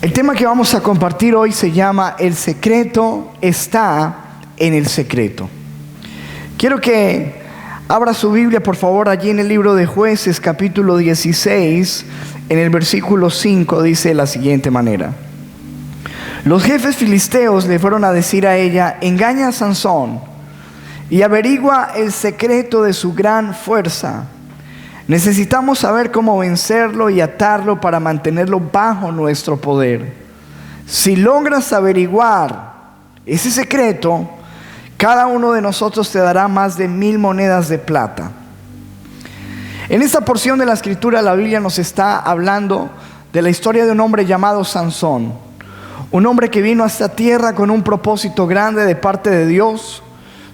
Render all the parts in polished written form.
El tema que vamos a compartir hoy se llama El secreto está en el secreto. Quiero que abra su Biblia, por favor, allí en el libro de Jueces, capítulo 16, en el versículo 5, dice de la siguiente manera: los jefes filisteos le fueron a decir a ella: engaña a Sansón y averigua el secreto de su gran fuerza. Necesitamos saber cómo vencerlo y atarlo para mantenerlo bajo nuestro poder. Si logras averiguar ese secreto, cada uno de nosotros te dará más de 1000 monedas de plata. En esta porción de la escritura, la Biblia nos está hablando de la historia de un hombre llamado Sansón. Un hombre que vino a esta tierra con un propósito grande de parte de Dios.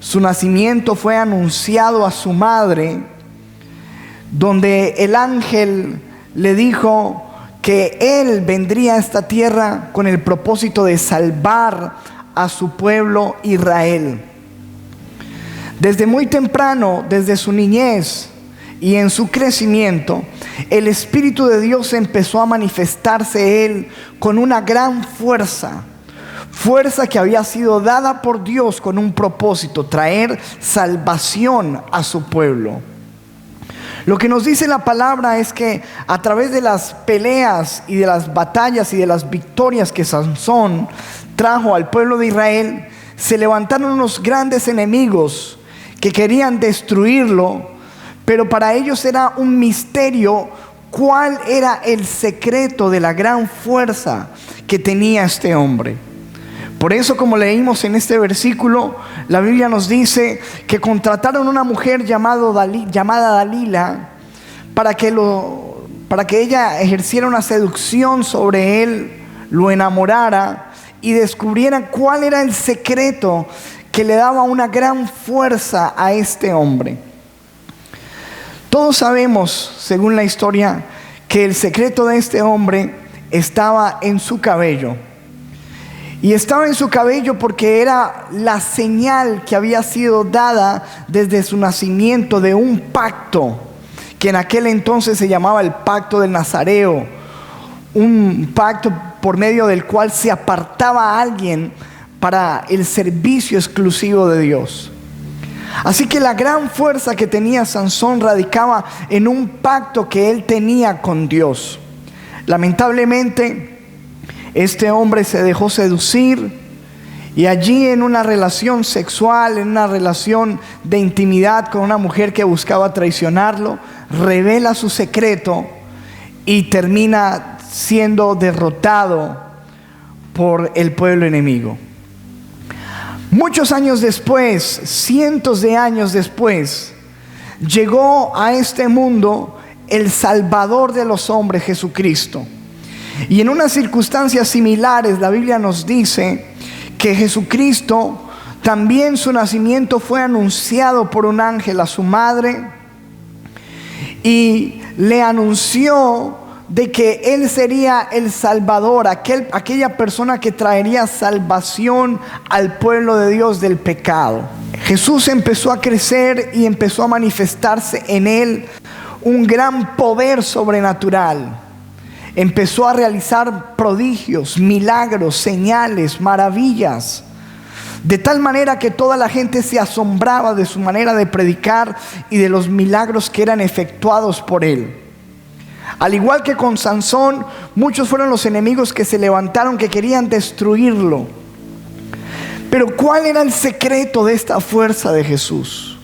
Su nacimiento fue anunciado a su madre, donde el ángel le dijo que él vendría a esta tierra con el propósito de salvar a su pueblo Israel. Desde muy temprano, desde su niñez y en su crecimiento, el Espíritu de Dios empezó a manifestarse él con una gran fuerza que había sido dada por Dios con un propósito: traer salvación a su pueblo. Lo que nos dice la palabra es que a través de las peleas y de las batallas y de las victorias que Sansón trajo al pueblo de Israel, se levantaron unos grandes enemigos que querían destruirlo, pero para ellos era un misterio cuál era el secreto de la gran fuerza que tenía este hombre. Por eso, como leímos en este versículo, la Biblia nos dice que contrataron una mujer llamada Dalila para que ella ejerciera una seducción sobre él, lo enamorara y descubriera cuál era el secreto que le daba una gran fuerza a este hombre. Todos sabemos, según la historia, que el secreto de este hombre estaba en su cabello. Y estaba en su cabello porque era la señal que había sido dada desde su nacimiento de un pacto que en aquel entonces se llamaba el pacto del Nazareo. Un pacto por medio del cual se apartaba a alguien para el servicio exclusivo de Dios. Así que la gran fuerza que tenía Sansón radicaba en un pacto que él tenía con Dios. Lamentablemente, este hombre se dejó seducir y allí, en una relación sexual, en una relación de intimidad con una mujer que buscaba traicionarlo, revela su secreto y termina siendo derrotado por el pueblo enemigo. Muchos años después, cientos de años después, llegó a este mundo el Salvador de los hombres, Jesucristo. Y en unas circunstancias similares, la Biblia nos dice que Jesucristo, también su nacimiento fue anunciado por un ángel a su madre y le anunció de que él sería el Salvador, aquella persona que traería salvación al pueblo de Dios del pecado. Jesús empezó a crecer y empezó a manifestarse en él un gran poder sobrenatural. Empezó a realizar prodigios, milagros, señales, maravillas, de tal manera que toda la gente se asombraba de su manera de predicar y de los milagros que eran efectuados por él. Al igual que con Sansón, muchos fueron los enemigos que se levantaron, que querían destruirlo. Pero ¿cuál era el secreto de esta fuerza de Jesús?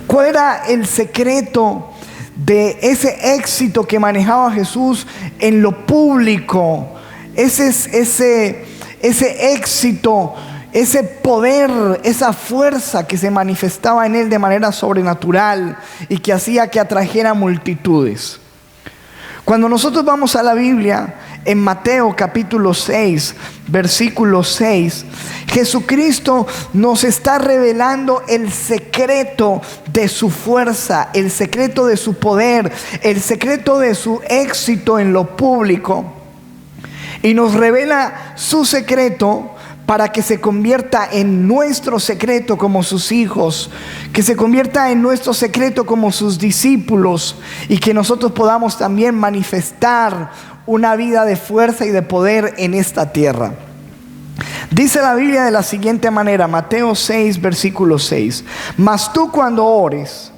¿Cuál era el secreto de ese éxito que manejaba Jesús en lo público? Ese éxito, ese poder, esa fuerza que se manifestaba en él de manera sobrenatural y que hacía que atrajera multitudes. Cuando nosotros vamos a la Biblia, en Mateo capítulo 6, versículo 6, Jesucristo nos está revelando el secreto de su fuerza, el secreto de su poder, el secreto de su éxito en lo público. Y nos revela su secreto para que se convierta en nuestro secreto como sus hijos, que se convierta en nuestro secreto como sus discípulos, y que nosotros podamos también manifestar una vida de fuerza y de poder en esta tierra. Dice la Biblia de la siguiente manera, Mateo 6, versículo 6: mas tú cuando ores,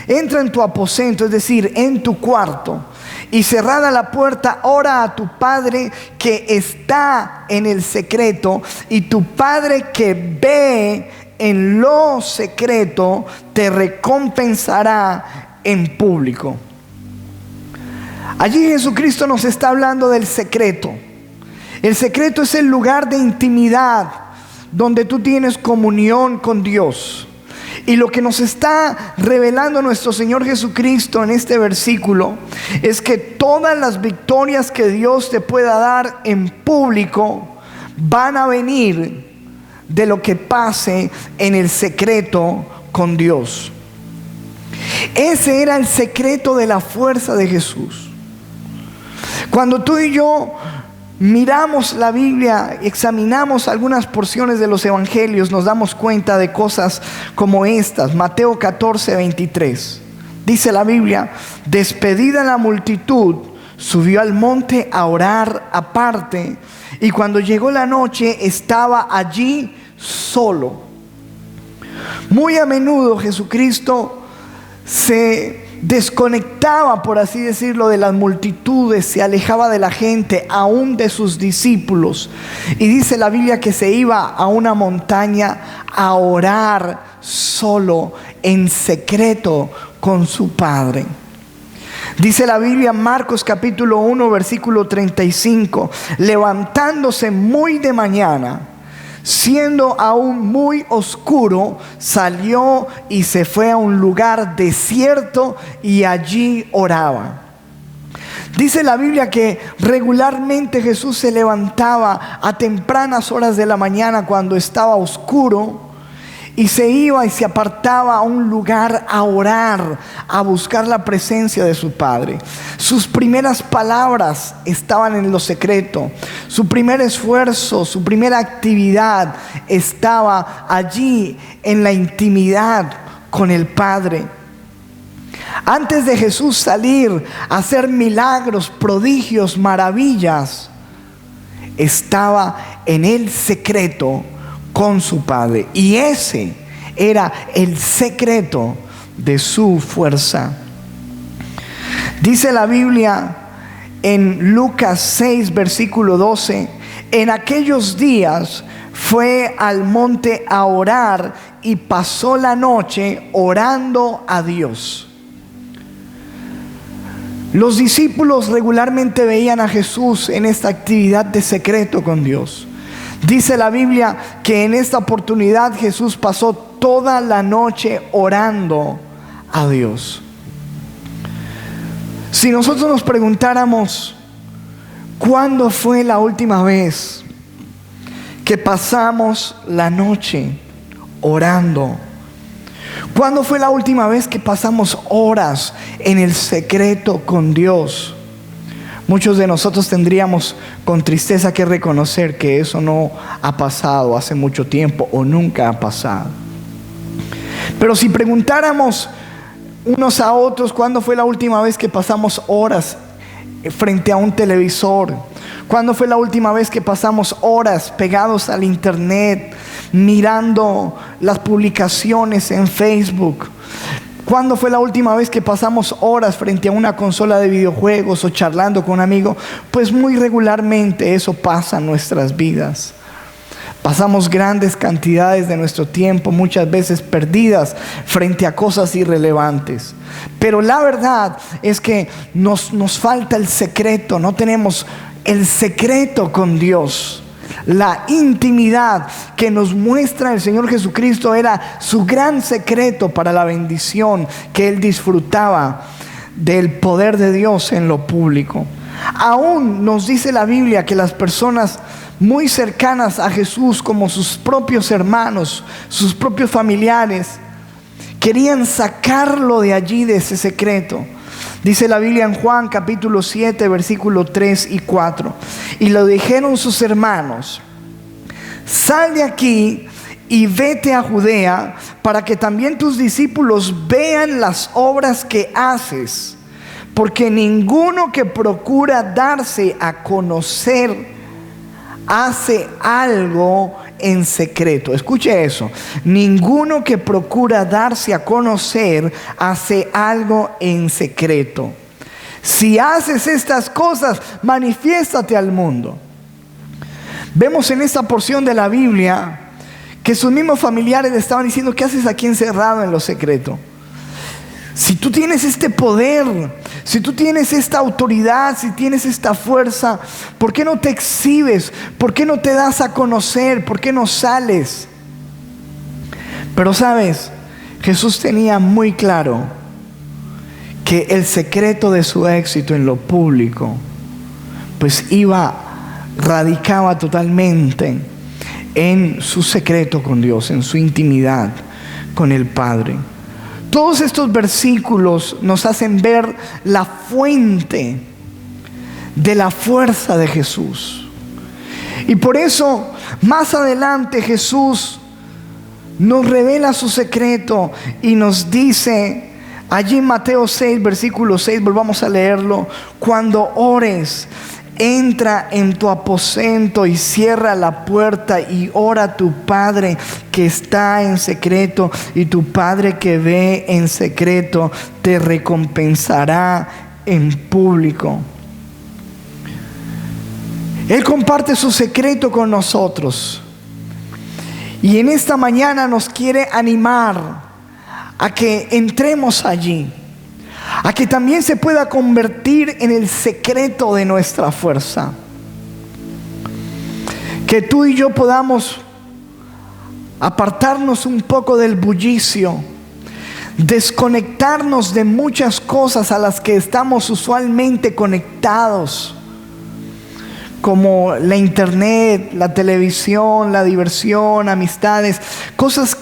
entra en tu aposento, es decir, en tu cuarto, y cerrada la puerta, ora a tu Padre que está en el secreto, y tu Padre que ve en lo secreto te recompensará en público. Allí Jesucristo nos está hablando del secreto. El secreto es el lugar de intimidad donde tú tienes comunión con Dios. Y lo que nos está revelando nuestro Señor Jesucristo en este versículo es que todas las victorias que Dios te pueda dar en público van a venir de lo que pase en el secreto con Dios. Ese era el secreto de la fuerza de Jesús. Cuando tú y yo miramos la Biblia, examinamos algunas porciones de los evangelios, nos damos cuenta de cosas como estas. Mateo 14, 23. Dice la Biblia: despedida la multitud, subió al monte a orar aparte, y cuando llegó la noche estaba allí solo. Muy a menudo Jesucristo se desconectaba, por así decirlo, de las multitudes, se alejaba de la gente, aún de sus discípulos, y dice la Biblia que se iba a una montaña a orar solo, en secreto con su Padre. Dice la Biblia en Marcos capítulo 1 versículo 35: levantándose muy de mañana, siendo aún muy oscuro, salió y se fue a un lugar desierto y allí oraba. Dice la Biblia que regularmente Jesús se levantaba a tempranas horas de la mañana cuando estaba oscuro, y se iba y se apartaba a un lugar a orar, a buscar la presencia de su Padre. Sus primeras palabras estaban en lo secreto. Su primer esfuerzo, su primera actividad estaba allí en la intimidad con el Padre. Antes de Jesús salir a hacer milagros, prodigios, maravillas, estaba en el secreto con su Padre, y ese era el secreto de su fuerza. Dice la Biblia en Lucas 6 versículo 12: en aquellos días fue al monte a orar y pasó la noche orando a Dios. Los discípulos regularmente veían a Jesús en esta actividad de secreto con Dios. Dice la Biblia que en esta oportunidad Jesús pasó toda la noche orando a Dios. Si nosotros nos preguntáramos ¿cuándo fue la última vez que pasamos la noche orando? ¿Cuándo fue la última vez que pasamos horas en el secreto con Dios? Muchos de nosotros tendríamos con tristeza que reconocer que eso no ha pasado hace mucho tiempo o nunca ha pasado. Pero si preguntáramos unos a otros cuándo fue la última vez que pasamos horas frente a un televisor, cuándo fue la última vez que pasamos horas pegados al internet, mirando las publicaciones en Facebook, ¿cuándo fue la última vez que pasamos horas frente a una consola de videojuegos o charlando con un amigo? Pues muy regularmente eso pasa en nuestras vidas. Pasamos grandes cantidades de nuestro tiempo, muchas veces perdidas frente a cosas irrelevantes. Pero la verdad es que nos falta el secreto, no tenemos el secreto con Dios. La intimidad que nos muestra el Señor Jesucristo era su gran secreto para la bendición que Él disfrutaba del poder de Dios en lo público. Aún nos dice la Biblia que las personas muy cercanas a Jesús, como sus propios hermanos, sus propios familiares, querían sacarlo de allí, de ese secreto. Dice la Biblia en Juan capítulo 7 versículos 3 y 4: y lo dijeron sus hermanos: sal de aquí y vete a Judea, para que también tus discípulos vean las obras que haces, porque ninguno que procura darse a conocer hace algo en secreto. Escuche eso. Ninguno que procura darse a conocer hace algo en secreto. Si haces estas cosas, manifiéstate al mundo. Vemos en esta porción de la Biblia que sus mismos familiares le estaban diciendo: ¿qué haces aquí encerrado en lo secreto? Si tú tienes este poder, si tú tienes esta autoridad, si tienes esta fuerza, ¿por qué no te exhibes? ¿Por qué no te das a conocer? ¿Por qué no sales? Pero sabes, Jesús tenía muy claro que el secreto de su éxito en lo público, pues radicaba totalmente en su secreto con Dios, en su intimidad con el Padre. Todos estos versículos nos hacen ver la fuente de la fuerza de Jesús. Y por eso, más adelante, Jesús nos revela su secreto y nos dice, allí en Mateo 6, versículo 6, volvamos a leerlo: cuando ores, entra en tu aposento y cierra la puerta y ora a tu Padre que está en secreto, y tu Padre que ve en secreto te recompensará en público. Él comparte su secreto con nosotros, y en esta mañana nos quiere animar a que entremos allí, a que también se pueda convertir en el secreto de nuestra fuerza. Que tú y yo podamos apartarnos un poco del bullicio, desconectarnos de muchas cosas a las que estamos usualmente conectados, como la internet, la televisión, la diversión, amistades, cosas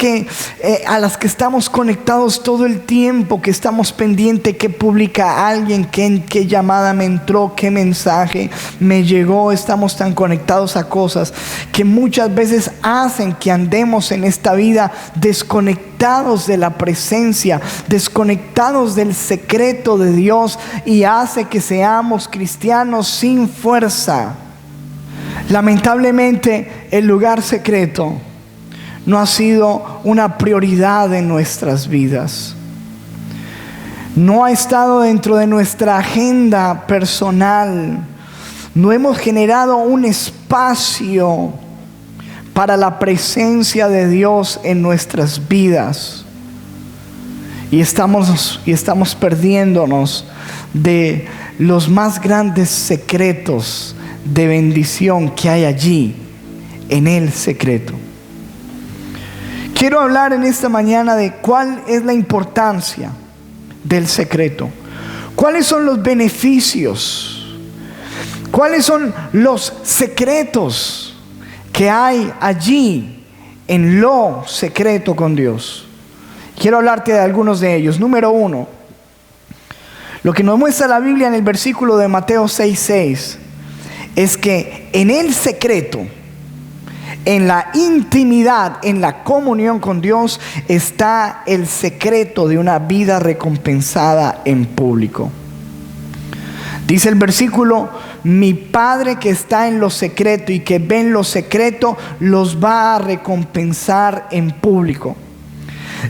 a las que estamos conectados todo el tiempo, que estamos pendientes: qué publica alguien, qué llamada me entró, qué mensaje me llegó. Estamos tan conectados a cosas que muchas veces hacen que andemos en esta vida desconectados de la presencia, desconectados del secreto de Dios, y hace que seamos cristianos sin fuerza. Lamentablemente, el lugar secreto no ha sido una prioridad en nuestras vidas. No ha estado dentro de nuestra agenda personal. No hemos generado un espacio para la presencia de Dios en nuestras vidas. Y estamos perdiéndonos de los más grandes secretos de bendición que hay allí en el secreto. Quiero hablar en esta mañana de cuál es la importancia del secreto, cuáles son los beneficios, cuáles son los secretos que hay allí en lo secreto con Dios. Quiero hablarte de algunos de ellos. Número 1, lo que nos muestra la Biblia en el versículo de Mateo 6:6 es que en el secreto, en la intimidad, en la comunión con Dios, está el secreto de una vida recompensada en público. Dice el versículo: mi Padre que está en lo secreto y que ve en lo secreto, los va a recompensar en público.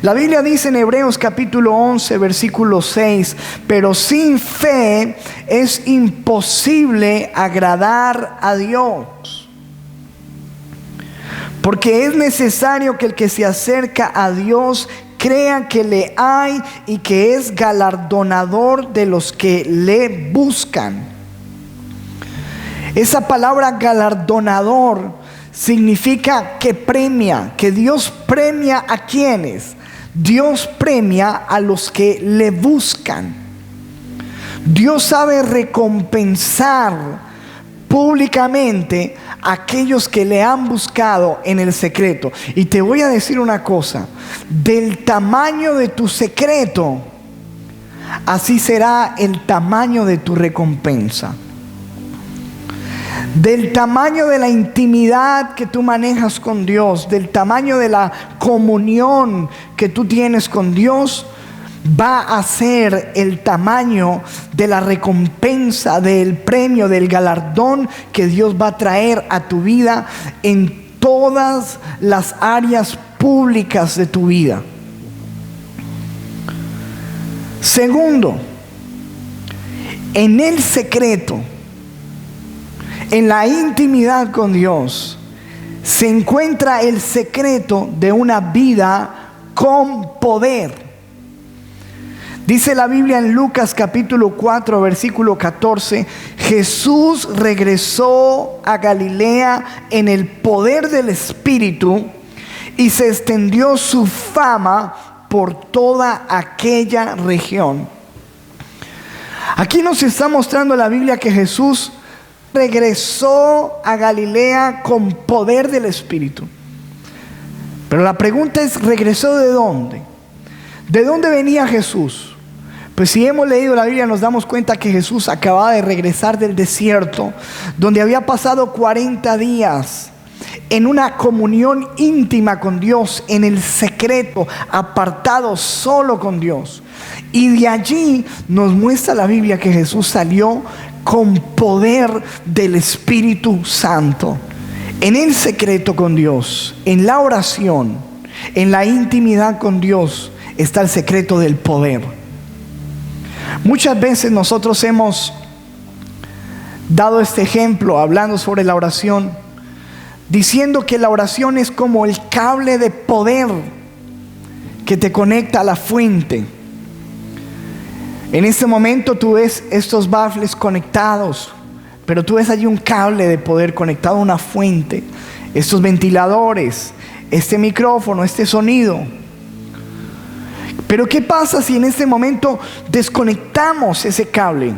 La Biblia dice en Hebreos capítulo 11, versículo 6: pero sin fe es imposible agradar a Dios, porque es necesario que el que se acerca a Dios crea que le hay y que es galardonador de los que le buscan. Esa palabra galardonador significa que premia, que Dios premia a quienes. Dios premia a los que le buscan. Dios sabe recompensar públicamente a aquellos que le han buscado en el secreto. Y te voy a decir una cosa: del tamaño de tu secreto, así será el tamaño de tu recompensa. del tamaño de la intimidad que tú manejas con Dios, del tamaño de la comunión que tú tienes con Dios, va a ser el tamaño de la recompensa, del premio, del galardón que Dios va a traer a tu vida en todas las áreas públicas de tu vida. Segundo, en el secreto, en la intimidad con Dios, se encuentra el secreto de una vida con poder. Dice la Biblia en Lucas capítulo 4, versículo 14, Jesús regresó a Galilea en el poder del Espíritu y se extendió su fama por toda aquella región. Aquí nos está mostrando la Biblia que Jesús regresó a Galilea con poder del Espíritu. Pero la pregunta es, ¿regresó de dónde? ¿De dónde venía Jesús? Pues si hemos leído la Biblia nos damos cuenta que Jesús acababa de regresar del desierto, donde había pasado 40 días en una comunión íntima con Dios, en el secreto, apartado solo con Dios. Y de allí nos muestra la Biblia que Jesús salió con poder del Espíritu Santo. En el secreto con Dios, en la oración, en la intimidad con Dios, está el secreto del poder. Muchas veces nosotros hemos dado este ejemplo hablando sobre la oración, diciendo que la oración es como el cable de poder que te conecta a la fuente. En este momento tú ves estos baffles conectados, pero tú ves allí un cable de poder conectado a una fuente, estos ventiladores, este micrófono, este sonido. Pero ¿qué pasa si en este momento desconectamos ese cable?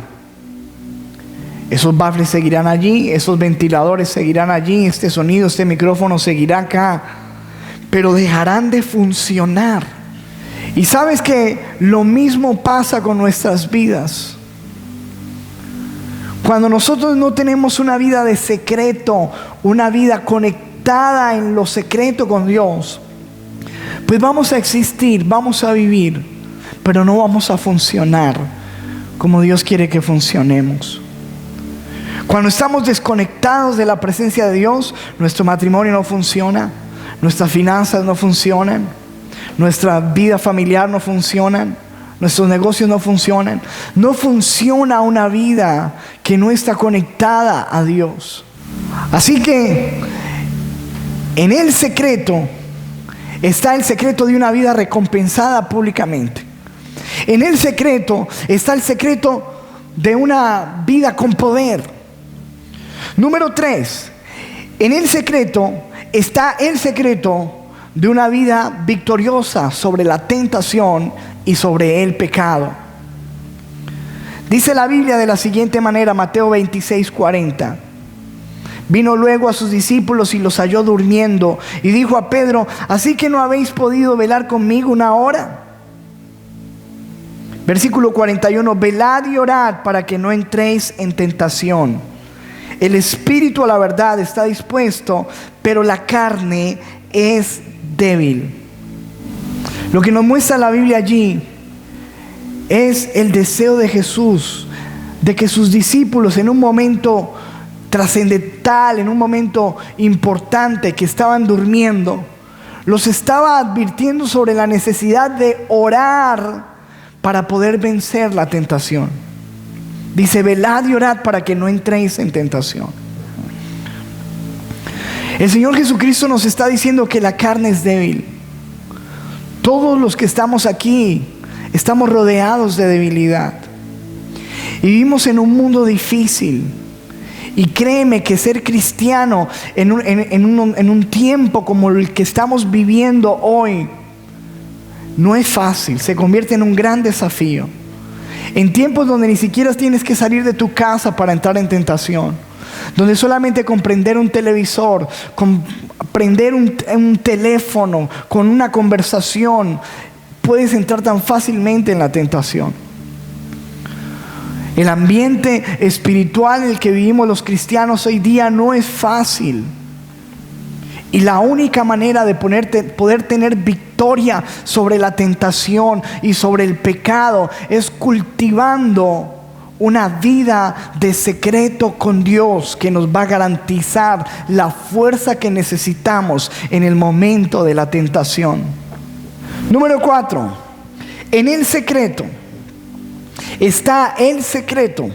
Esos baffles seguirán allí, esos ventiladores seguirán allí, este sonido, este micrófono seguirá acá, pero dejarán de funcionar. Y sabes que lo mismo pasa con nuestras vidas. Cuando nosotros no tenemos una vida de secreto, una vida conectada en lo secreto con Dios, pues vamos a existir, vamos a vivir, pero no vamos a funcionar como Dios quiere que funcionemos. Cuando estamos desconectados de la presencia de Dios, nuestro matrimonio no funciona, nuestras finanzas no funcionan, nuestra vida familiar no funciona, nuestros negocios no funcionan. No funciona una vida que no está conectada a Dios. Así que en el secreto está el secreto de una vida recompensada públicamente. En el secreto está el secreto de una vida con poder. Número 3, en el secreto está el secreto de una vida victoriosa sobre la tentación y sobre el pecado. Dice la Biblia de la siguiente manera, Mateo 26:40. Vino luego a sus discípulos y los halló durmiendo, y dijo a Pedro: ¿así que no habéis podido velar conmigo una hora? Versículo 41, velad y orad para que no entréis en tentación. El espíritu a la verdad está dispuesto, pero la carne es débil. Lo que nos muestra la Biblia allí es el deseo de Jesús de que sus discípulos, en un momento trascendental, en un momento importante, que estaban durmiendo, los estaba advirtiendo sobre la necesidad de orar para poder vencer la tentación. Dice: velad y orad para que no entréis en tentación. El Señor Jesucristo nos está diciendo que la carne es débil. Todos los que estamos aquí estamos rodeados de debilidad y vivimos en un mundo difícil. Y créeme que ser cristiano en un tiempo como el que estamos viviendo hoy no es fácil, se convierte en un gran desafío. En tiempos donde ni siquiera tienes que salir de tu casa para entrar en tentación, donde solamente con prender un televisor, con prender un teléfono, con una conversación, puedes entrar tan fácilmente en la tentación. El ambiente espiritual en el que vivimos los cristianos hoy día no es fácil. Y la única manera de poder tener victoria sobre la tentación y sobre el pecado es cultivando una vida de secreto con Dios, que nos va a garantizar la fuerza que necesitamos en el momento de la tentación. Número 4. En el secreto está el secreto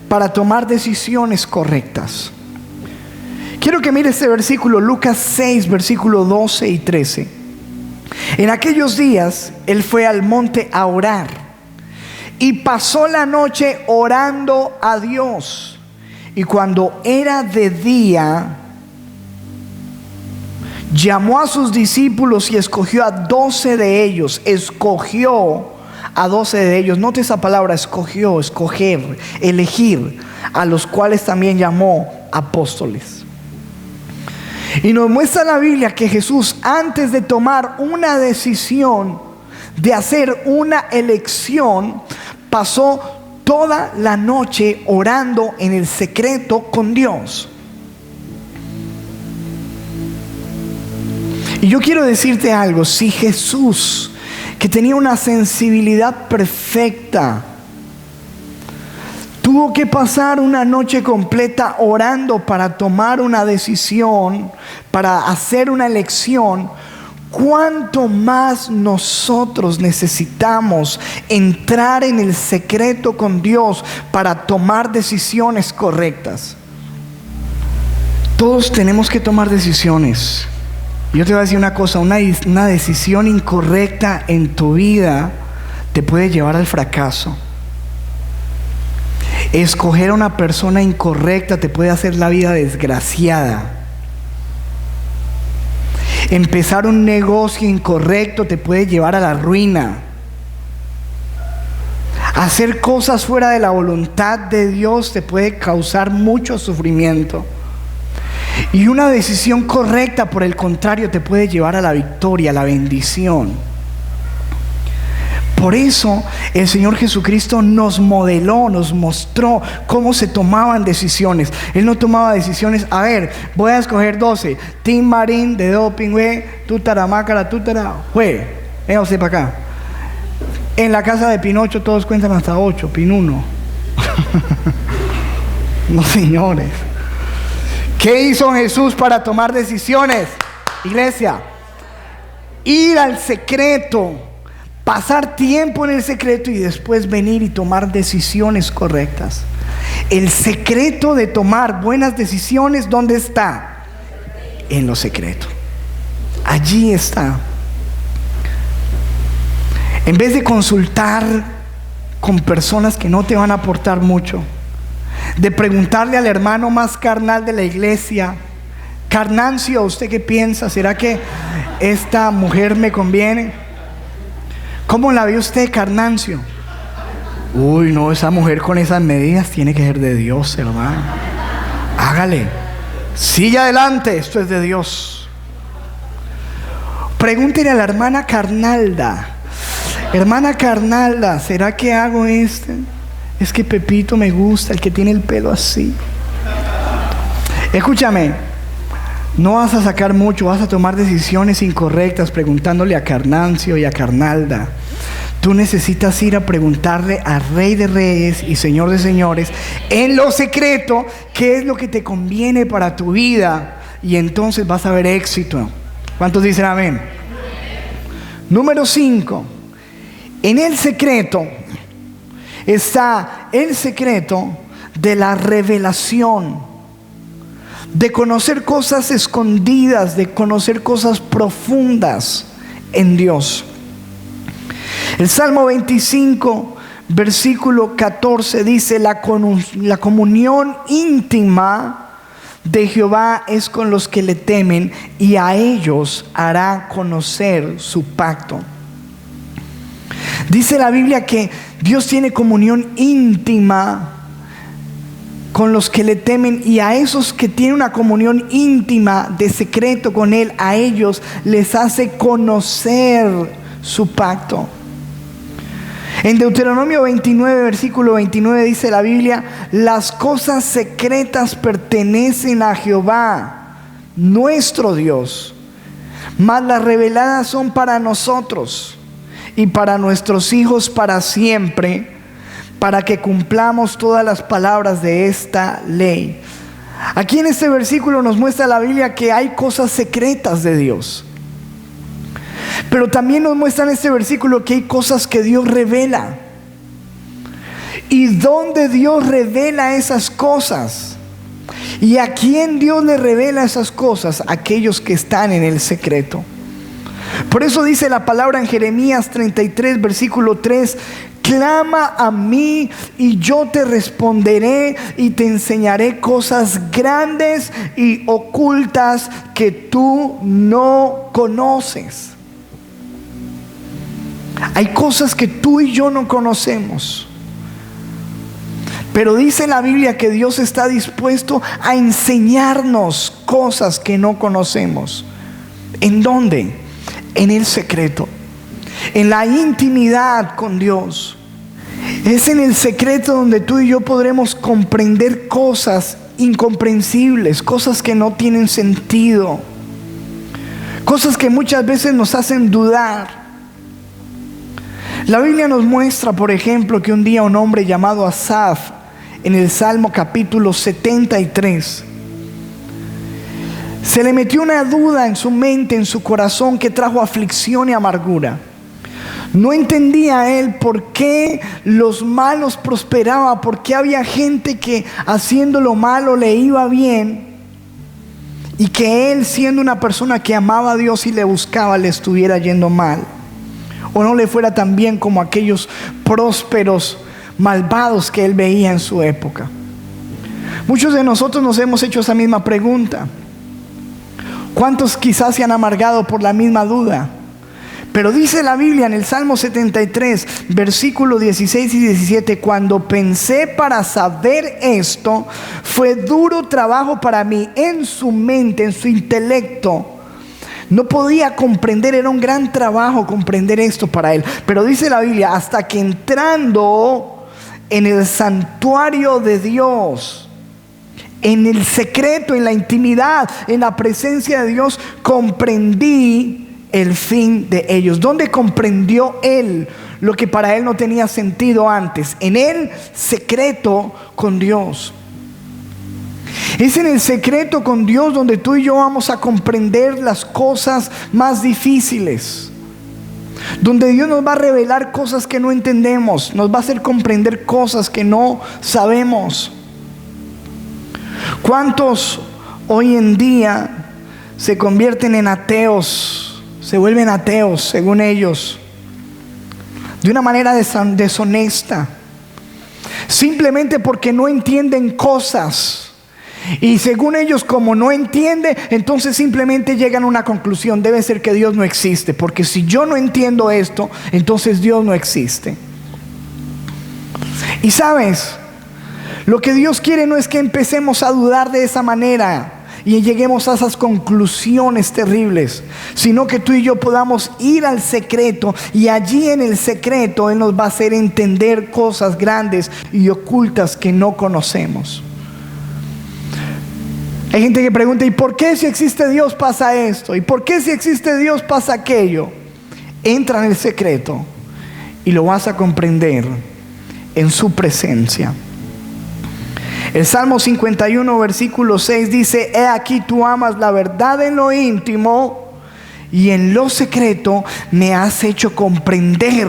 para tomar decisiones correctas. Quiero que mire este versículo, Lucas 6, versículo 12 y 13. En aquellos días, él fue al monte a orar y pasó la noche orando a Dios. Y cuando era de día, llamó a sus discípulos y escogió a 12 de ellos. Escogió a 12 de ellos. Note esa palabra, escogió, escoger, elegir, a los cuales también llamó apóstoles. Y nos muestra la Biblia que Jesús, antes de tomar una decisión, de hacer una elección, pasó toda la noche orando en el secreto con Dios. Y yo quiero decirte algo, si Jesús, que tenía una sensibilidad perfecta, tuvo que pasar una noche completa orando para tomar una decisión, para hacer una elección, ¿cuánto más nosotros necesitamos entrar en el secreto con Dios para tomar decisiones correctas? Todos tenemos que tomar decisiones. Yo te voy a decir una cosa, una decisión incorrecta en tu vida te puede llevar al fracaso. Escoger a una persona incorrecta te puede hacer la vida desgraciada. Empezar un negocio incorrecto te puede llevar a la ruina. Hacer cosas fuera de la voluntad de Dios te puede causar mucho sufrimiento. Y una decisión correcta, por el contrario, te puede llevar a la victoria, a la bendición. Por eso el Señor Jesucristo nos modeló, nos mostró cómo se tomaban decisiones. Él no tomaba decisiones, a ver, voy a escoger 12. Tim Marín de Doping, tutara, mácara, tutara, venga usted para acá. En la casa de Pinocho todos cuentan hasta 8, Pin 1. No, señores. ¿Qué hizo Jesús para tomar decisiones? Iglesia, ir al secreto, pasar tiempo en el secreto y después venir y tomar decisiones correctas. El secreto de tomar buenas decisiones, ¿dónde está? En lo secreto. Allí está. En vez de consultar con personas que no te van a aportar mucho, de preguntarle al hermano más carnal de la iglesia, Carnancio, ¿usted qué piensa? ¿Será que esta mujer me conviene? ¿Cómo la vio usted, Carnancio? Uy, no, esa mujer con esas medidas tiene que ser de Dios, hermano. Hágale. Sigue adelante, esto es de Dios. Pregúntele a la hermana Carnalda. Hermana Carnalda, ¿será que hago este? Es que Pepito me gusta, el que tiene el pelo así. Escúchame, no vas a sacar mucho, vas a tomar decisiones incorrectas preguntándole a Carnancio y a Carnalda. Tú necesitas ir a preguntarle al Rey de Reyes y Señor de Señores en lo secreto qué es lo que te conviene para tu vida, y entonces vas a ver éxito. ¿Cuántos dicen amén? Número 5. En el secreto está el secreto de la revelación, de conocer cosas escondidas, de conocer cosas profundas en Dios. El Salmo 25, versículo 14 dice: la comunión íntima de Jehová es con los que le temen, y a ellos hará conocer su pacto. Dice la Biblia que Dios tiene comunión íntima con los que le temen, y a esos que tienen una comunión íntima de secreto con Él, a ellos les hace conocer su pacto. En Deuteronomio 29, versículo 29 dice la Biblia: las cosas secretas pertenecen a Jehová, nuestro Dios, mas las reveladas son para nosotros y para nuestros hijos para siempre, para que cumplamos todas las palabras de esta ley. Aquí en este versículo nos muestra la Biblia que hay cosas secretas de Dios. Pero también nos muestra en este versículo que hay cosas que Dios revela. ¿Y dónde Dios revela esas cosas? ¿Y a quién Dios le revela esas cosas? Aquellos que están en el secreto. Por eso dice la palabra en Jeremías 33, versículo 3: clama a mí y yo te responderé y te enseñaré cosas grandes y ocultas que tú no conoces. Hay cosas que tú y yo no conocemos, pero dice la Biblia que Dios está dispuesto a enseñarnos cosas que no conocemos. ¿En dónde? En el secreto, en la intimidad con Dios. Es en el secreto donde tú y yo podremos comprender cosas incomprensibles, cosas que no tienen sentido, cosas que muchas veces nos hacen dudar. La Biblia nos muestra, por ejemplo, que un día un hombre llamado Asaf, en el Salmo capítulo 73, se le metió una duda en su mente, en su corazón, que trajo aflicción y amargura. No entendía él por qué los malos prosperaban, por qué había gente que haciendo lo malo le iba bien, y que él, siendo una persona que amaba a Dios y le buscaba, le estuviera yendo mal, o no le fuera tan bien como aquellos prósperos malvados que él veía en su época. Muchos de nosotros nos hemos hecho esa misma pregunta. ¿Cuántos quizás se han amargado por la misma duda? Pero dice la Biblia en el Salmo 73, versículos 16 y 17: cuando pensé para saber esto, fue duro trabajo para mí. En su mente, en su intelecto, no podía comprender, era un gran trabajo comprender esto para él. Pero dice la Biblia, hasta que entrando en el santuario de Dios, en el secreto, en la intimidad, en la presencia de Dios, comprendí el fin de ellos. ¿Dónde comprendió él lo que para él no tenía sentido antes? En el secreto con Dios. Es en el secreto con Dios donde tú y yo vamos a comprender las cosas más difíciles, donde Dios nos va a revelar cosas que no entendemos, nos va a hacer comprender cosas que no sabemos. ¿Cuántos hoy en día se convierten en ateos, se vuelven ateos según ellos, de una manera deshonesta, simplemente porque no entienden cosas? Y según ellos, como no entiende, entonces simplemente llegan a una conclusión: debe ser que Dios no existe, porque si yo no entiendo esto, entonces Dios no existe. Y sabes, lo que Dios quiere no es que empecemos a dudar de esa manera y lleguemos a esas conclusiones terribles, sino que tú y yo podamos ir al secreto, y allí en el secreto Él nos va a hacer entender cosas grandes y ocultas que no conocemos. Hay gente que pregunta: ¿y por qué si existe Dios pasa esto? ¿Y por qué si existe Dios pasa aquello? Entra en el secreto y lo vas a comprender en su presencia. El Salmo 51, versículo 6 dice: he aquí tú amas la verdad en lo íntimo, y en lo secreto me has hecho comprender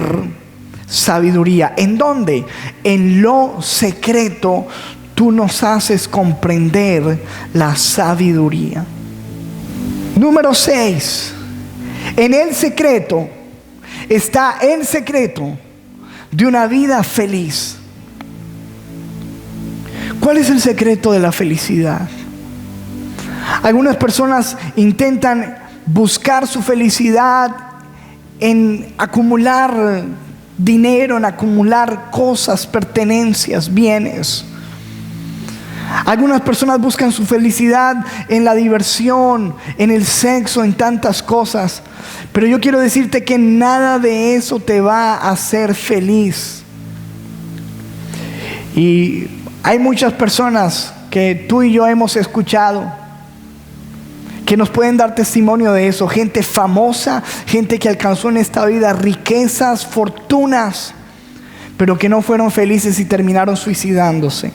sabiduría. ¿En dónde? En lo secreto tú nos haces comprender la sabiduría. Número 6. En el secreto está el secreto de una vida feliz. ¿Cuál es el secreto de la felicidad? Algunas personas intentan buscar su felicidad en acumular dinero, en acumular cosas, pertenencias, bienes. Algunas personas buscan su felicidad en la diversión, en el sexo, en tantas cosas. Pero yo quiero decirte que nada de eso te va a hacer feliz. Y hay muchas personas que tú y yo hemos escuchado que nos pueden dar testimonio de eso. Gente famosa, gente que alcanzó en esta vida riquezas, fortunas, pero que no fueron felices y terminaron suicidándose.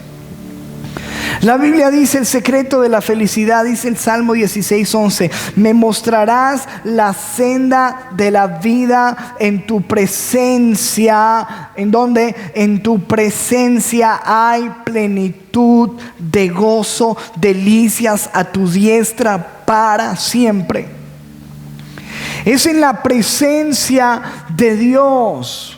La Biblia dice el secreto de la felicidad, dice el Salmo 16:11: me mostrarás la senda de la vida en tu presencia. ¿En dónde? En tu presencia hay plenitud de gozo, delicias a tu diestra para siempre. Es en la presencia de Dios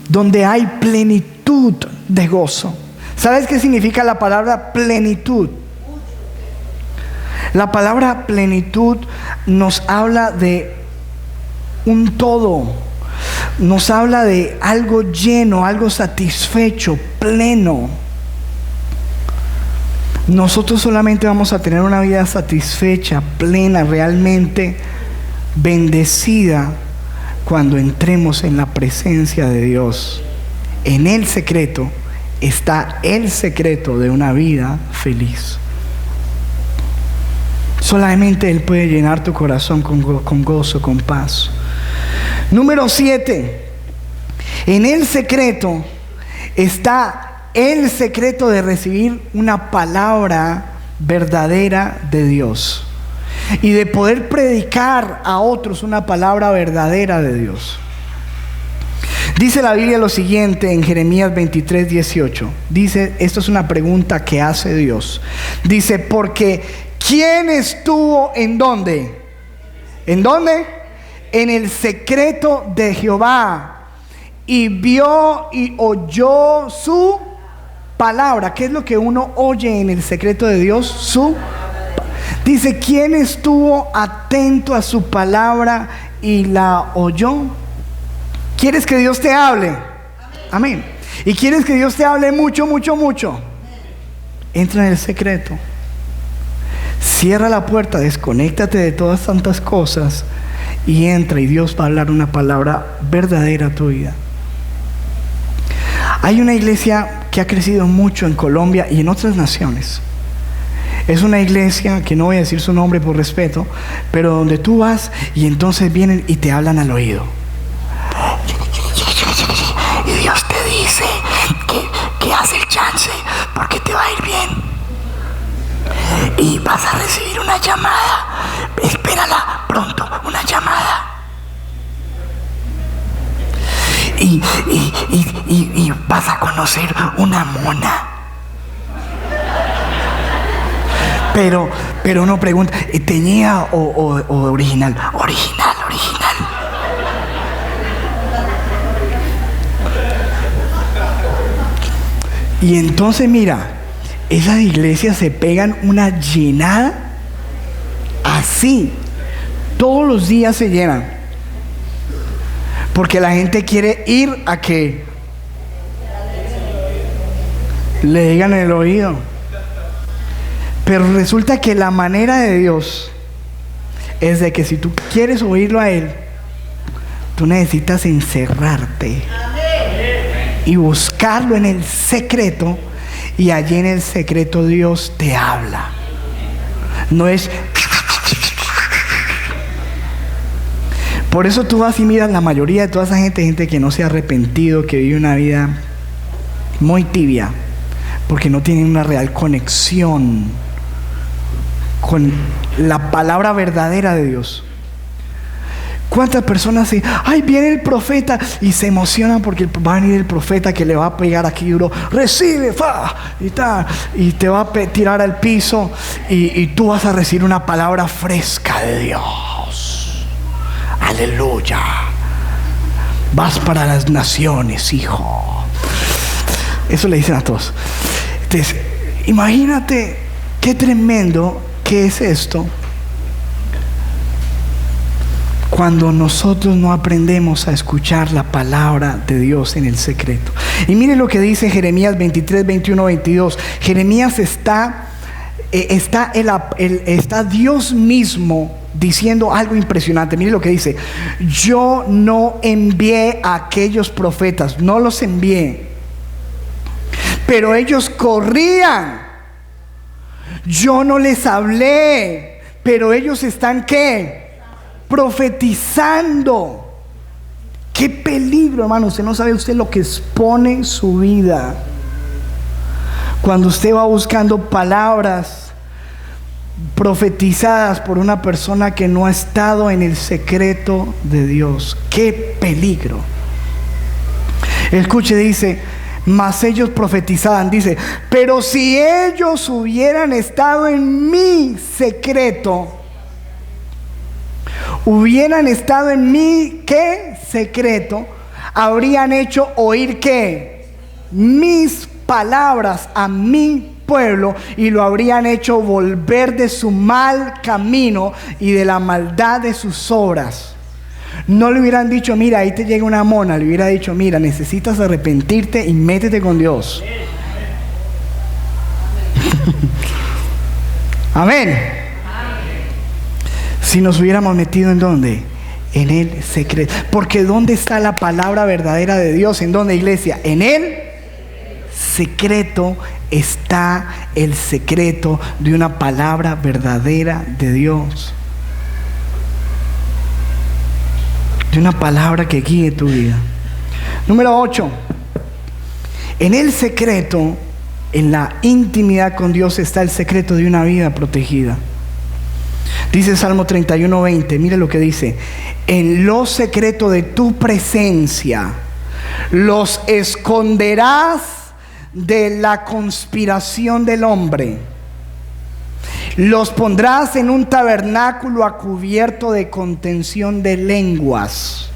donde hay plenitud de gozo. ¿Sabes qué significa la palabra plenitud? La palabra plenitud nos habla de un todo. Nos habla de algo lleno, algo satisfecho, pleno. Nosotros solamente vamos a tener una vida satisfecha, plena, realmente bendecida cuando entremos en la presencia de Dios. En el secreto está el secreto de una vida feliz. Solamente Él puede llenar tu corazón con gozo, con paz. Número 7. En el secreto está el secreto de recibir una palabra verdadera de Dios y de poder predicar a otros una palabra verdadera de Dios. Dice la Biblia lo siguiente en Jeremías 23:18. Dice, esto es una pregunta que hace Dios. Dice, porque ¿quién estuvo en dónde? ¿En dónde? En el secreto de Jehová y vio y oyó su palabra. ¿Qué es lo que uno oye en el secreto de Dios? Dice, ¿quién estuvo atento a su palabra y la oyó? ¿Quieres que Dios te hable? Amén. ¿Y quieres que Dios te hable mucho, mucho, mucho? Entra en el secreto. Cierra la puerta, desconéctate de todas tantas cosas y entra, y Dios va a hablar una palabra verdadera a tu vida. Hay una iglesia que ha crecido mucho en Colombia y en otras naciones. Es una iglesia que no voy a decir su nombre por respeto, pero donde tú vas y entonces vienen y te hablan al oído. Y Dios te dice que haz el chance porque te va a ir bien. Y vas a recibir una llamada. Espérala pronto, una llamada. Y vas a conocer una mona. Pero uno pregunta, ¿teñida o original? Original. Y entonces mira, esas iglesias se pegan una llenada así. Todos los días se llenan. Porque la gente quiere ir a que le digan en el oído. Pero resulta que la manera de Dios es de que si tú quieres oírlo a Él, tú necesitas encerrarte y buscarlo en el secreto, y allí en el secreto Dios te habla. No es... Por eso tú vas y miras la mayoría de toda esa gente que no se ha arrepentido, que vive una vida muy tibia, porque no tienen una real conexión con la palabra verdadera de Dios. ¿Cuántas personas se, ay, viene el profeta, y se emocionan porque va a venir el profeta que le va a pegar aquí duro, recibe, fa, y tal, y te va a tirar al piso, y tú vas a recibir una palabra fresca de Dios? Aleluya. Vas para las naciones, hijo. Eso le dicen a todos. Entonces, imagínate qué tremendo que es esto. cuando nosotros no aprendemos a escuchar la palabra de Dios en el secreto. Y mire lo que dice Jeremías 23, 21, 22. Jeremías está Dios mismo diciendo algo impresionante. Mire lo que dice: yo no envié a aquellos profetas, no los envié, pero ellos corrían. Yo no les hablé, pero ellos están ¿qué? Profetizando. Qué peligro, hermano. Usted no sabe lo que expone su vida cuando usted va buscando palabras profetizadas por una persona que no ha estado en el secreto de Dios. Qué peligro. Escuche, dice: mas ellos profetizaban, dice, pero si ellos hubieran estado en mi secreto, hubieran estado en mi ¿qué? Secreto, habrían hecho oír ¿qué? Mis palabras a mi pueblo, y lo habrían hecho volver de su mal camino y de la maldad de sus obras. No le hubieran dicho: mira, ahí te llega una mona. Le hubiera dicho: mira, necesitas arrepentirte y métete con Dios. Amén. Si nos hubiéramos metido ¿en dónde? En el secreto. Porque ¿dónde está la palabra verdadera de Dios? ¿En dónde, iglesia? En el secreto está el secreto de una palabra verdadera de Dios, de una palabra que guíe tu vida. Número 8. En el secreto, en la intimidad con Dios, está el secreto de una vida protegida. Dice Salmo 31:20, mire lo que dice: en lo secreto de tu presencia los esconderás de la conspiración del hombre, los pondrás en un tabernáculo a cubierto de contención de lenguas.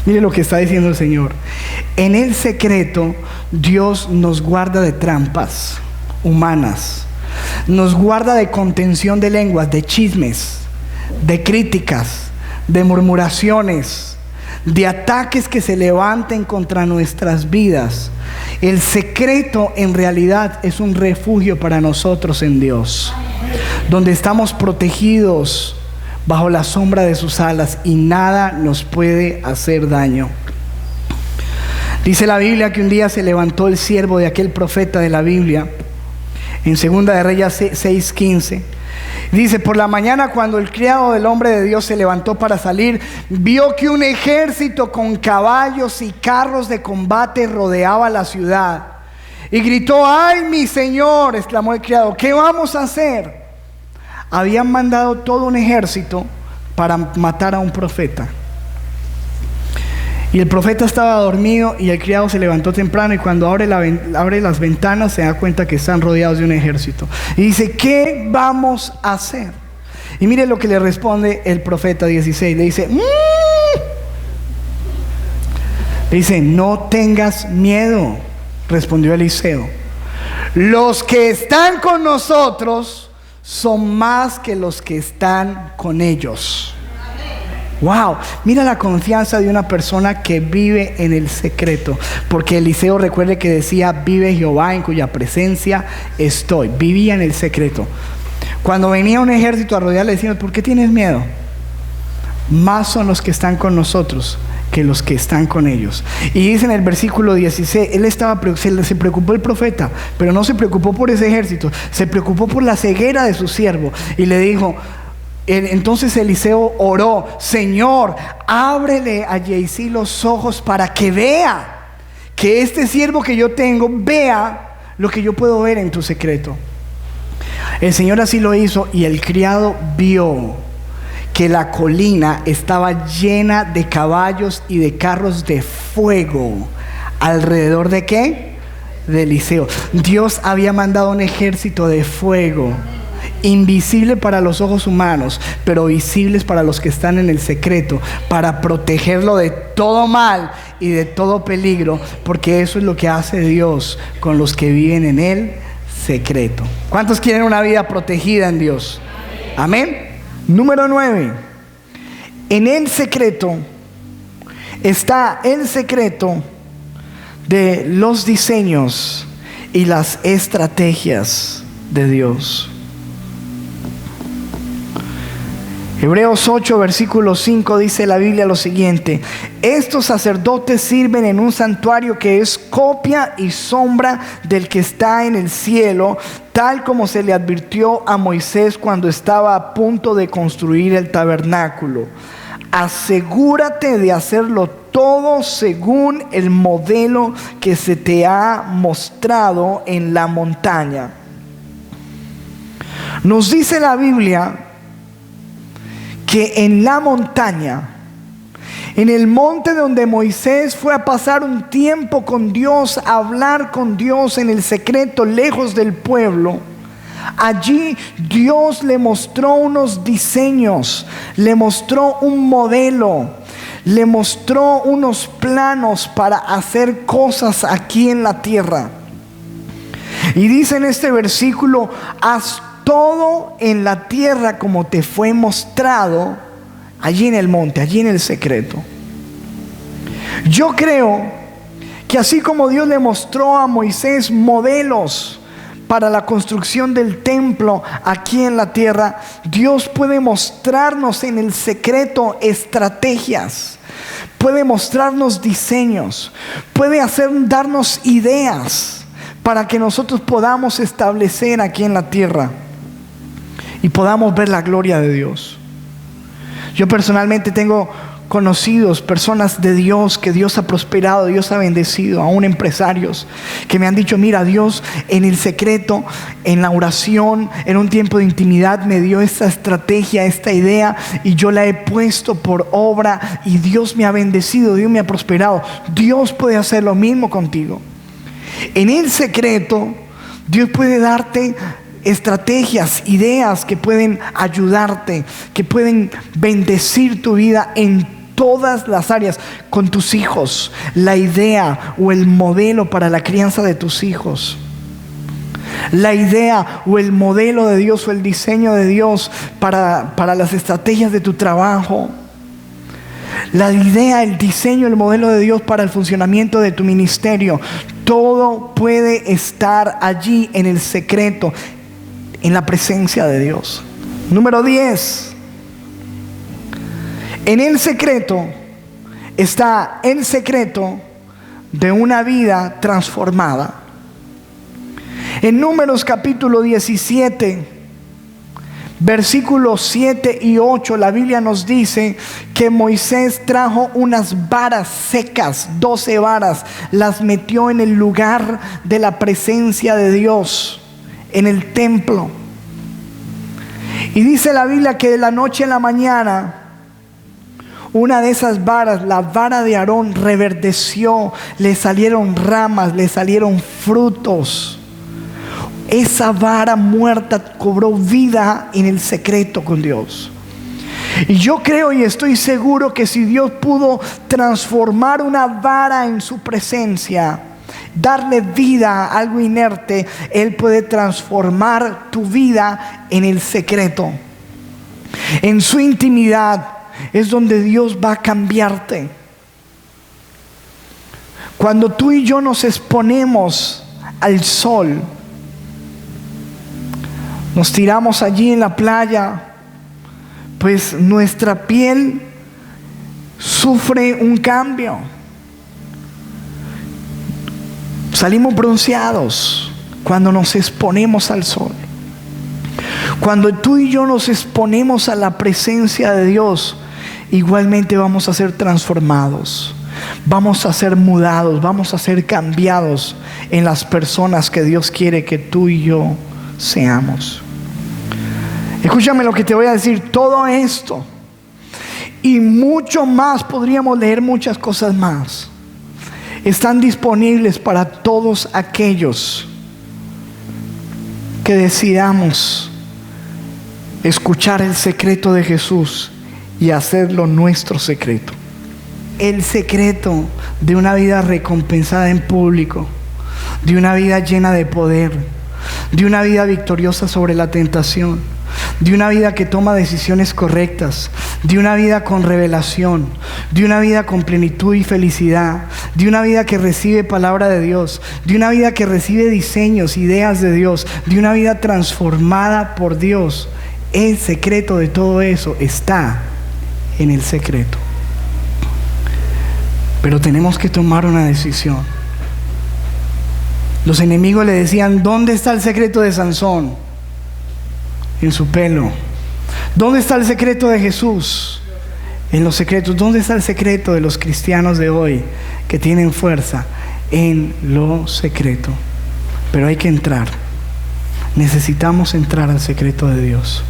Mire lo que está diciendo el Señor. En el secreto Dios nos guarda de trampas humanas, nos guarda de contención de lenguas, de chismes, de críticas, de murmuraciones, de ataques que se levanten contra nuestras vidas. El secreto en realidad es un refugio para nosotros en Dios, donde estamos protegidos bajo la sombra de sus alas y nada nos puede hacer daño. Dice la Biblia que un día se levantó el siervo de aquel profeta de la Biblia, en Segunda de Reyes 6:15. Dice: por la mañana, cuando el criado del hombre de Dios se levantó para salir, vio que un ejército con caballos y carros de combate rodeaba la ciudad. Y gritó: ¡ay, mi señor!, exclamó el criado, ¿qué vamos a hacer? Habían mandado todo un ejército para matar a un profeta. Y el profeta estaba dormido, y el criado se levantó temprano, y cuando abre las ventanas se da cuenta que están rodeados de un ejército. Y dice: ¿qué vamos a hacer? Y mire lo que le responde el profeta 16. Le dice: Le dice: no tengas miedo, respondió Eliseo. Los que están con nosotros son más que los que están con ellos. Wow, mira la confianza de una persona que vive en el secreto. Porque Eliseo, recuerde que decía: vive Jehová en cuya presencia estoy. Vivía en el secreto. Cuando venía un ejército a rodearle, decían: ¿por qué tienes miedo? Más son los que están con nosotros que los que están con ellos. Y dice en el versículo 16, se preocupó el profeta, pero no se preocupó por ese ejército, se preocupó por la ceguera de su siervo. Y le dijo, entonces Eliseo oró: Señor, ábrele a Giezi los ojos para que vea, que este siervo que yo tengo vea lo que yo puedo ver en tu secreto. El Señor así lo hizo, y el criado vio que la colina estaba llena de caballos y de carros de fuego. ¿Alrededor de qué? De Eliseo. Dios había mandado un ejército de fuego, invisible para los ojos humanos, pero visibles para los que están en el secreto, para protegerlo de todo mal y de todo peligro, porque eso es lo que hace Dios con los que viven en el secreto. ¿Cuántos quieren una vida protegida en Dios? Amén. Número 9. En el secreto está el secreto de los diseños y las estrategias de Dios. Hebreos 8, versículo 5 dice la Biblia lo siguiente: estos sacerdotes sirven en un santuario que es copia y sombra del que está en el cielo, tal como se le advirtió a Moisés cuando estaba a punto de construir el tabernáculo. Asegúrate de hacerlo todo según el modelo que se te ha mostrado en la montaña. Nos dice la Biblia que en la montaña, en el monte donde Moisés fue a pasar un tiempo con Dios, a hablar con Dios en el secreto, lejos del pueblo, allí Dios le mostró unos diseños, le mostró un modelo, le mostró unos planos para hacer cosas aquí en la tierra. Y dice en este versículo: haz todo en la tierra como te fue mostrado allí en el monte, allí en el secreto. Yo creo que así como Dios le mostró a Moisés modelos para la construcción del templo aquí en la tierra, Dios puede mostrarnos en el secreto estrategias, puede mostrarnos diseños, puede darnos ideas para que nosotros podamos establecer aquí en la tierra y podamos ver la gloria de Dios. Yo personalmente tengo conocidos, personas de Dios, que Dios ha prosperado, Dios ha bendecido, aún empresarios que me han dicho: mira, Dios en el secreto, en la oración, en un tiempo de intimidad me dio esta estrategia, esta idea, y yo la he puesto por obra y Dios me ha bendecido, Dios me ha prosperado. Dios puede hacer lo mismo contigo. En el secreto Dios puede darte estrategias, ideas que pueden ayudarte, que pueden bendecir tu vida en todas las áreas. Con tus hijos, la idea o el modelo para la crianza de tus hijos, la idea o el modelo de Dios o el diseño de Dios para las estrategias de tu trabajo, la idea, el diseño, el modelo de Dios para el funcionamiento de tu ministerio. Todo puede estar allí en el secreto, en la presencia de Dios. Número 10. En el secreto está el secreto de una vida transformada. En Números capítulo 17, versículos 7 y 8, la Biblia nos dice que Moisés trajo unas varas secas, 12 varas, las metió en el lugar de la presencia de Dios, en el templo. Y dice la Biblia que de la noche a la mañana, una de esas varas, la vara de Aarón, reverdeció, le salieron ramas, le salieron frutos. Esa vara muerta cobró vida en el secreto con Dios. Y yo creo y estoy seguro que si Dios pudo transformar una vara en su presencia, darle vida a algo inerte, Él puede transformar tu vida en el secreto. En su intimidad es donde Dios va a cambiarte. Cuando tú y yo nos exponemos al sol, nos tiramos allí en la playa, pues nuestra piel sufre un cambio. Salimos bronceados cuando nos exponemos al sol. Cuando tú y yo nos exponemos a la presencia de Dios, igualmente vamos a ser transformados, vamos a ser mudados, vamos a ser cambiados en las personas que Dios quiere que tú y yo seamos. Escúchame lo que te voy a decir. Todo esto y mucho más, podríamos leer muchas cosas más, están disponibles para todos aquellos que decidamos escuchar el secreto de Jesús y hacerlo nuestro secreto. El secreto de una vida recompensada en público, de una vida llena de poder, de una vida victoriosa sobre la tentación, de una vida que toma decisiones correctas, de una vida con revelación, de una vida con plenitud y felicidad, de una vida que recibe palabra de Dios, de una vida que recibe diseños, ideas de Dios, de una vida transformada por Dios. El secreto de todo eso está en el secreto. Pero tenemos que tomar una decisión. Los enemigos le decían: ¿dónde está el secreto de Sansón? En su pelo. ¿Dónde está el secreto de Jesús? En los secretos. ¿Dónde está el secreto de los cristianos de hoy que tienen fuerza? En lo secreto. Pero hay que entrar. Necesitamos entrar al secreto de Dios.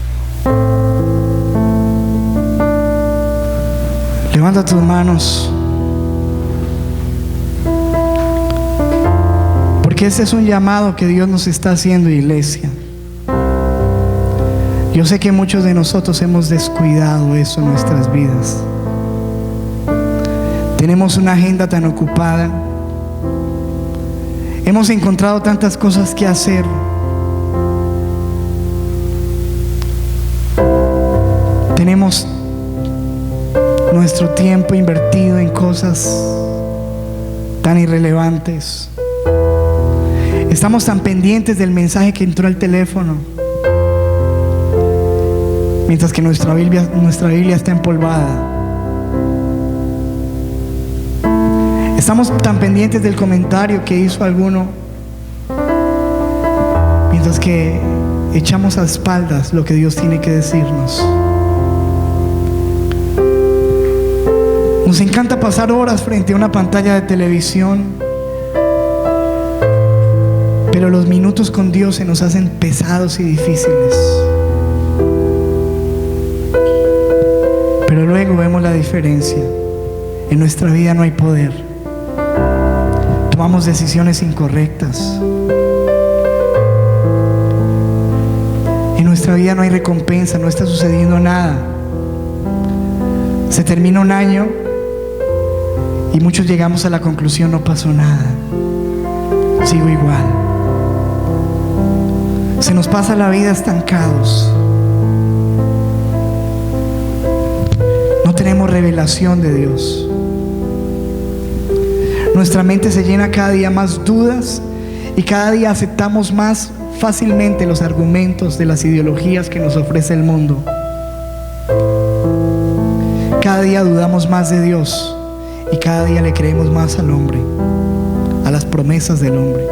Levanta tus manos. Porque este es un llamado que Dios nos está haciendo, iglesia. Yo sé que muchos de nosotros hemos descuidado eso en nuestras vidas. Tenemos una agenda tan ocupada. Hemos encontrado tantas cosas que hacer. Tenemos nuestro tiempo invertido en cosas tan irrelevantes. Estamos tan pendientes del mensaje que entró al teléfono, mientras que nuestra Biblia está empolvada. Estamos tan pendientes del comentario que hizo alguno, mientras que echamos a espaldas lo que Dios tiene que decirnos. Nos encanta pasar horas frente a una pantalla de televisión, pero los minutos con Dios se nos hacen pesados y difíciles. Pero luego vemos la diferencia. En nuestra vida no hay poder. Tomamos decisiones incorrectas. En nuestra vida no hay recompensa, no está sucediendo nada. Se termina un año y muchos llegamos a la conclusión: no pasó nada, sigo igual. Se nos pasa la vida estancados. No tenemos revelación de Dios. Nuestra mente se llena cada día más dudas y cada día aceptamos más fácilmente los argumentos de las ideologías que nos ofrece el mundo. Cada día dudamos más de Dios y cada día le creemos más al hombre, a las promesas del hombre.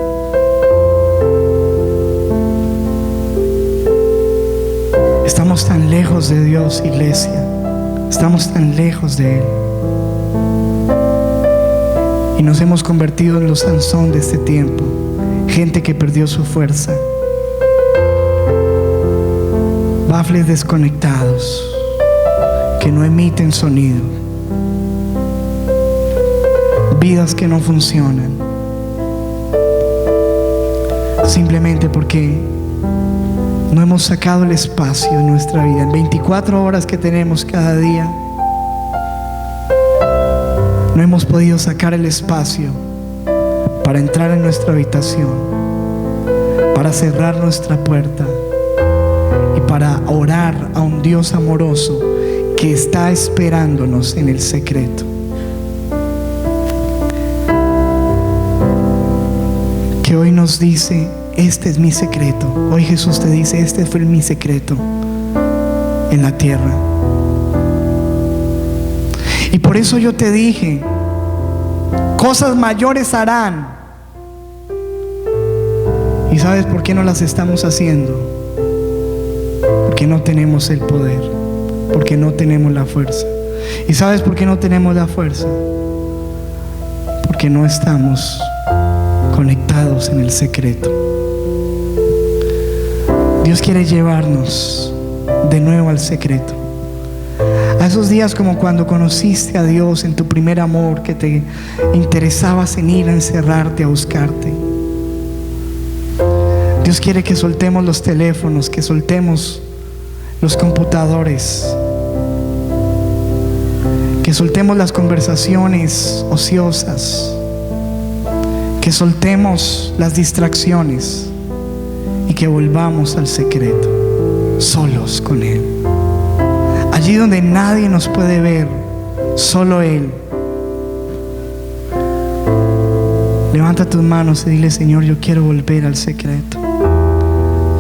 Estamos tan lejos de Dios, iglesia. Estamos tan lejos de Él. Y nos hemos convertido en los Sansón de este tiempo. Gente que perdió su fuerza. Bafles desconectados que no emiten sonido. Vidas que no funcionan. Simplemente porque no hemos sacado el espacio en nuestra vida. En 24 horas que tenemos cada día, no hemos podido sacar el espacio para entrar en nuestra habitación, para cerrar nuestra puerta y para orar a un Dios amoroso que está esperándonos en el secreto. Que hoy nos dice: este es mi secreto. Hoy Jesús te dice: este fue mi secreto en la tierra. Y por eso yo te dije: cosas mayores harán. ¿Y sabes por qué no las estamos haciendo? Porque no tenemos el poder, porque no tenemos la fuerza. ¿Y sabes por qué no tenemos la fuerza? Porque no estamos conectados en el secreto. Dios quiere llevarnos de nuevo al secreto. A esos días como cuando conociste a Dios en tu primer amor, que te interesabas en ir a encerrarte, a buscarte. Dios quiere que soltemos los teléfonos, que soltemos los computadores, que soltemos las conversaciones ociosas, que soltemos las distracciones y que volvamos al secreto. solos con Él. Allí donde nadie nos puede ver, solo Él. Levanta tus manos y dile: Señor, yo quiero volver al secreto.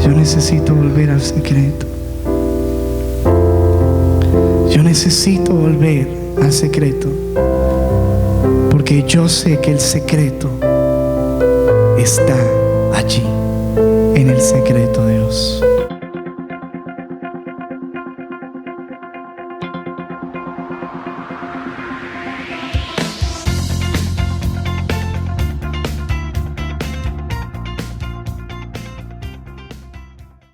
Yo necesito volver al secreto. Yo necesito volver al secreto, porque yo sé que el secreto está allí, en el secreto.